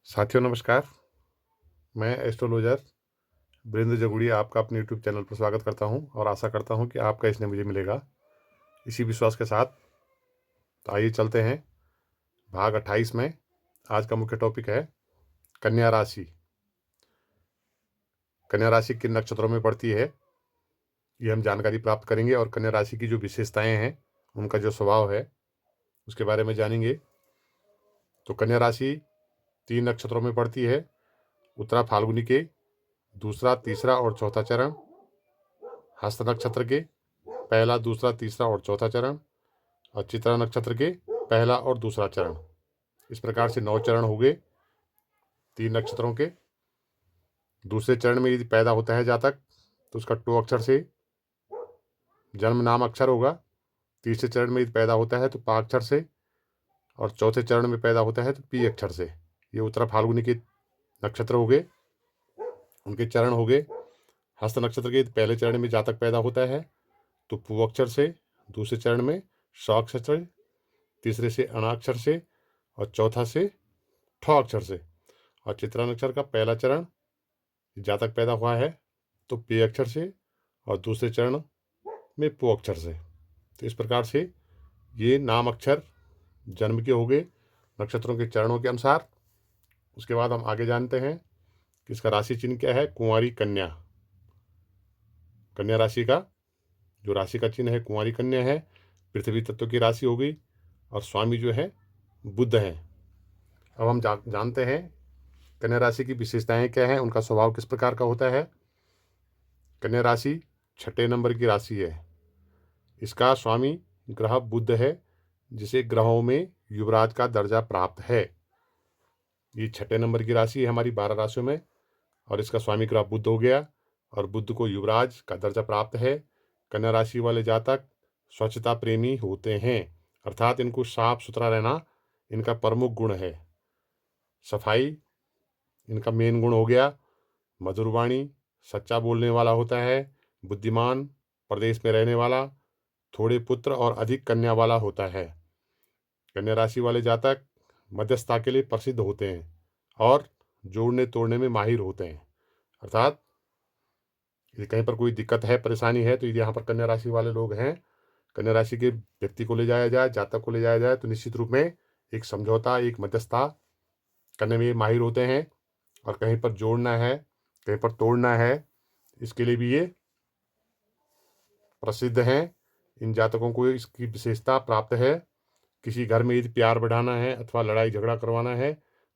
साथियों नमस्कार। मैं एस्ट्रोलॉजर वीरेंद्र जगुड़िया आपका अपने यूट्यूब चैनल पर स्वागत करता हूं और आशा करता हूं कि आपका इसने मुझे मिलेगा। इसी विश्वास के साथ तो आइए चलते हैं भाग 28 में। आज का मुख्य टॉपिक है कन्या राशि। कन्या राशि किन नक्षत्रों में पड़ती है ये हम जानकारी प्राप्त करेंगे और कन्या राशि की जो विशेषताएं हैं, उनका जो स्वभाव है, उसके बारे में जानेंगे। तो कन्या राशि 3 नक्षत्रों में पड़ती है। उत्तरा फाल्गुनी के दूसरा, तीसरा और चौथा चरण, हस्त नक्षत्र के पहला, दूसरा, तीसरा और चौथा चरण, और चित्रा नक्षत्र के पहला और दूसरा चरण। इस प्रकार से 9 चरण हो गए 3 नक्षत्रों के। दूसरे चरण में यदि पैदा होता है जातक तो उसका टो अक्षर से जन्म नाम अक्षर होगा। तीसरे चरण में यदि पैदा होता है तो पा अक्षर से, और चौथे चरण में पैदा होता है तो पी अक्षर से। ये उत्तरा फाल्गुनी के नक्षत्र हो गए, उनके चरण हो गए। हस्त नक्षत्र के पहले चरण में जातक पैदा होता है तो पू अक्षर से, दूसरे चरण में श अक्षर से, तीसरे से अणाक्षर से और चौथा से ठ अक्षर से। और चित्रा नक्षत्र का पहला चरण जातक पैदा हुआ है तो पे अक्षर से और दूसरे चरण में पो अक्षर से। तो इस प्रकार से ये नाम अक्षर जन्म के हो गए नक्षत्रों के चरणों के अनुसार। उसके बाद हम आगे जानते हैं कि इसका राशि चिन्ह क्या है। कुंवारी कन्या। कन्या राशि का जो राशि का चिन्ह है कुंवारी कन्या है। पृथ्वी तत्व की राशि हो गई और स्वामी जो है बुध है। अब हम जानते हैं कन्या राशि की विशेषताएं क्या हैं, उनका स्वभाव किस प्रकार का होता है। कन्या राशि 6 नंबर की राशि है। इसका स्वामी ग्रह बुध है, जिसे ग्रहों में युवराज का दर्जा प्राप्त है। ये 6 नंबर की राशि है हमारी 12 राशियों में, और इसका स्वामी ग्रह बुध हो गया और बुध को युवराज का दर्जा प्राप्त है। कन्या राशि वाले जातक स्वच्छता प्रेमी होते हैं, अर्थात इनको साफ सुथरा रहना इनका प्रमुख गुण है। सफाई इनका मेन गुण हो गया। मधुर वाणी, सच्चा बोलने वाला होता है। बुद्धिमान, प्रदेश में रहने वाला, थोड़े पुत्र और अधिक कन्या वाला होता है। कन्या राशि वाले जातक मध्यस्थता के लिए प्रसिद्ध होते हैं और जोड़ने तोड़ने में माहिर होते हैं। अर्थात यदि कहीं पर कोई दिक्कत है, परेशानी है, तो यदि यहाँ पर कन्या राशि वाले लोग हैं, कन्या राशि के व्यक्ति को ले जाया जाए, जातक को ले जाया जाए, तो निश्चित रूप में एक समझौता, एक मध्यस्थता करने में ये माहिर होते हैं। और कहीं पर जोड़ना है, कहीं पर तोड़ना है, इसके लिए भी ये प्रसिद्ध हैं। इन जातकों को इसकी विशेषता प्राप्त है। किसी घर में यदि प्यार बढ़ाना है अथवा लड़ाई झगड़ा करवाना है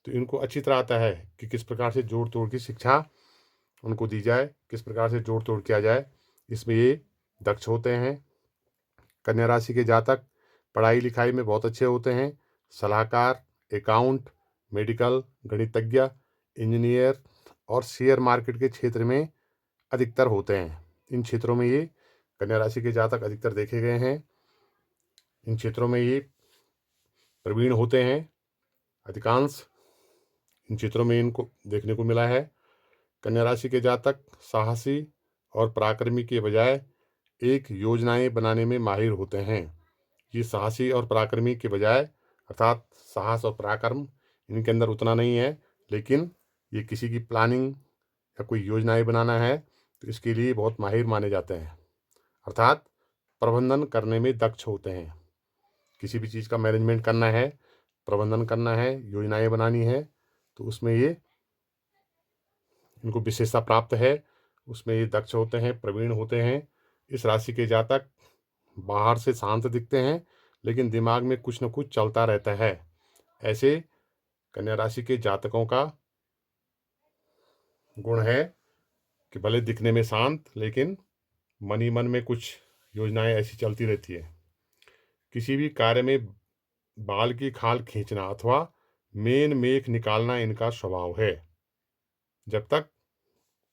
तो इनको अच्छी तरह आता है कि किस प्रकार से जोड़ तोड़ की शिक्षा उनको दी जाए, किस प्रकार से जोड़ तोड़ किया जाए, इसमें ये दक्ष होते हैं। कन्या राशि के जातक पढ़ाई लिखाई में बहुत अच्छे होते हैं। सलाहकार, अकाउंट, मेडिकल, गणितज्ञ, इंजीनियर और शेयर मार्केट के क्षेत्र में अधिकतर होते हैं। इन क्षेत्रों में ये कन्या राशि के जातक अधिकतर देखे गए हैं। इन क्षेत्रों में ये प्रवीण होते हैं। अधिकांश इन क्षेत्रों में इनको देखने को मिला है। कन्या राशि के जातक साहसी और पराक्रमी के बजाय एक योजनाएं बनाने में माहिर होते हैं। ये साहसी और पराक्रमी के बजाय, अर्थात साहस और पराक्रम इनके अंदर उतना नहीं है, लेकिन ये किसी की प्लानिंग या कोई योजनाएं बनाना है तो इसके लिए बहुत माहिर माने जाते हैं। अर्थात प्रबंधन करने में दक्ष होते हैं। किसी भी चीज़ का मैनेजमेंट करना है, प्रबंधन करना है, योजनाएं बनानी है, तो उसमें ये इनको विशेषता प्राप्त है। उसमें ये दक्ष होते हैं, प्रवीण होते हैं। इस राशि के जातक बाहर से शांत दिखते हैं, लेकिन दिमाग में कुछ न कुछ चलता रहता है। ऐसे कन्या राशि के जातकों का गुण है कि भले दिखने में शांत, लेकिन मन ही मन में कुछ योजनाएं ऐसी चलती रहती है। किसी भी कार्य में बाल की खाल खींचना अथवा मेन मेख निकालना इनका स्वभाव है। जब तक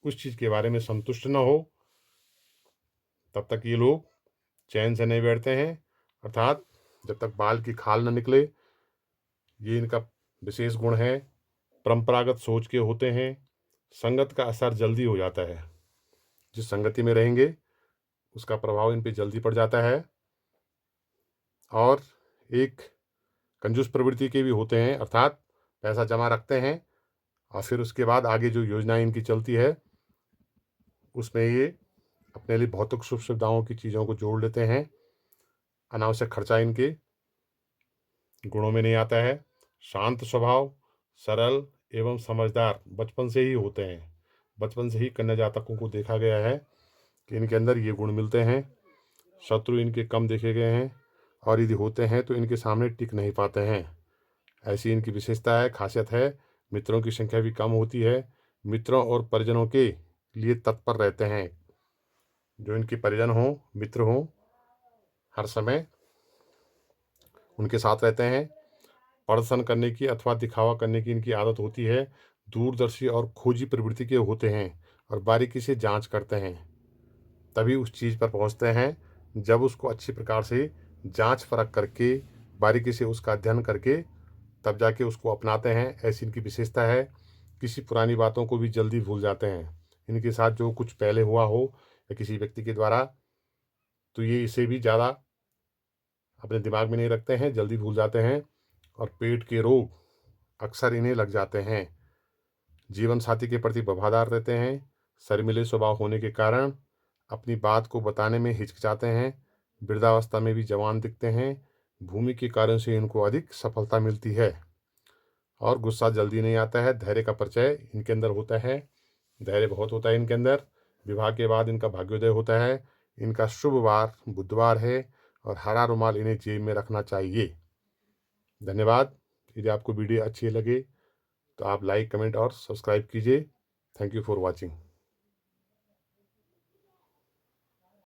उस चीज़ के बारे में संतुष्ट न हो तब तक ये लोग चैन से नहीं बैठते हैं। अर्थात जब तक बाल की खाल न निकले, ये इनका विशेष गुण है। परंपरागत सोच के होते हैं। संगत का असर जल्दी हो जाता है। जिस संगति में रहेंगे उसका प्रभाव इन पे जल्दी पड़ जाता है। और एक कंजूस प्रवृत्ति के भी होते हैं, अर्थात पैसा जमा रखते हैं और फिर उसके बाद आगे जो योजनाएं इनकी चलती है उसमें ये अपने लिए भौतिक सुख सुविधाओं की चीज़ों को जोड़ लेते हैं। अनावश्यक खर्चा इनके गुणों में नहीं आता है। शांत स्वभाव, सरल एवं समझदार बचपन से ही होते हैं। बचपन से ही कन्या जातकों को देखा गया है कि इनके अंदर ये गुण मिलते हैं। शत्रु इनके कम देखे गए हैं और यदि होते हैं तो इनके सामने टिक नहीं पाते हैं। ऐसी इनकी विशेषता है, खासियत है। मित्रों की संख्या भी कम होती है। मित्रों और परिजनों के लिए तत्पर रहते हैं। जो इनके परिजन हों, मित्र हों, हर समय उनके साथ रहते हैं। प्रदर्शन करने की अथवा दिखावा करने की इनकी आदत होती है। दूरदर्शी और खोजी प्रवृत्ति के होते हैं और बारीकी से जांच करते हैं। तभी उस चीज़ पर पहुंचते हैं जब उसको अच्छी प्रकार से जांच परख करके, बारीकी से उसका अध्ययन करके तब जाके उसको अपनाते हैं। ऐसी इनकी विशेषता है। किसी पुरानी बातों को भी जल्दी भूल जाते हैं। इनके साथ जो कुछ पहले हुआ हो या किसी व्यक्ति के द्वारा, तो ये इसे भी ज़्यादा अपने दिमाग में नहीं रखते हैं, जल्दी भूल जाते हैं। और पेट के रोग अक्सर इन्हें लग जाते हैं। जीवन साथी के प्रति वफादार रहते हैं। शर्मीले स्वभाव होने के कारण अपनी बात को बताने में हिचकिचाते हैं। वृद्धावस्था में भी जवान दिखते हैं। भूमि के कारण से इनको अधिक सफलता मिलती है और गुस्सा जल्दी नहीं आता है। धैर्य का परिचय इनके अंदर होता है। धैर्य बहुत होता है इनके अंदर। विवाह के बाद इनका भाग्योदय होता है। इनका शुभ वार बुधवार है और हरा रुमाल इन्हें जेब में रखना चाहिए। धन्यवाद। यदि आपको वीडियो अच्छी लगे तो आप लाइक, कमेंट और सब्सक्राइब कीजिए। Thank you for watching.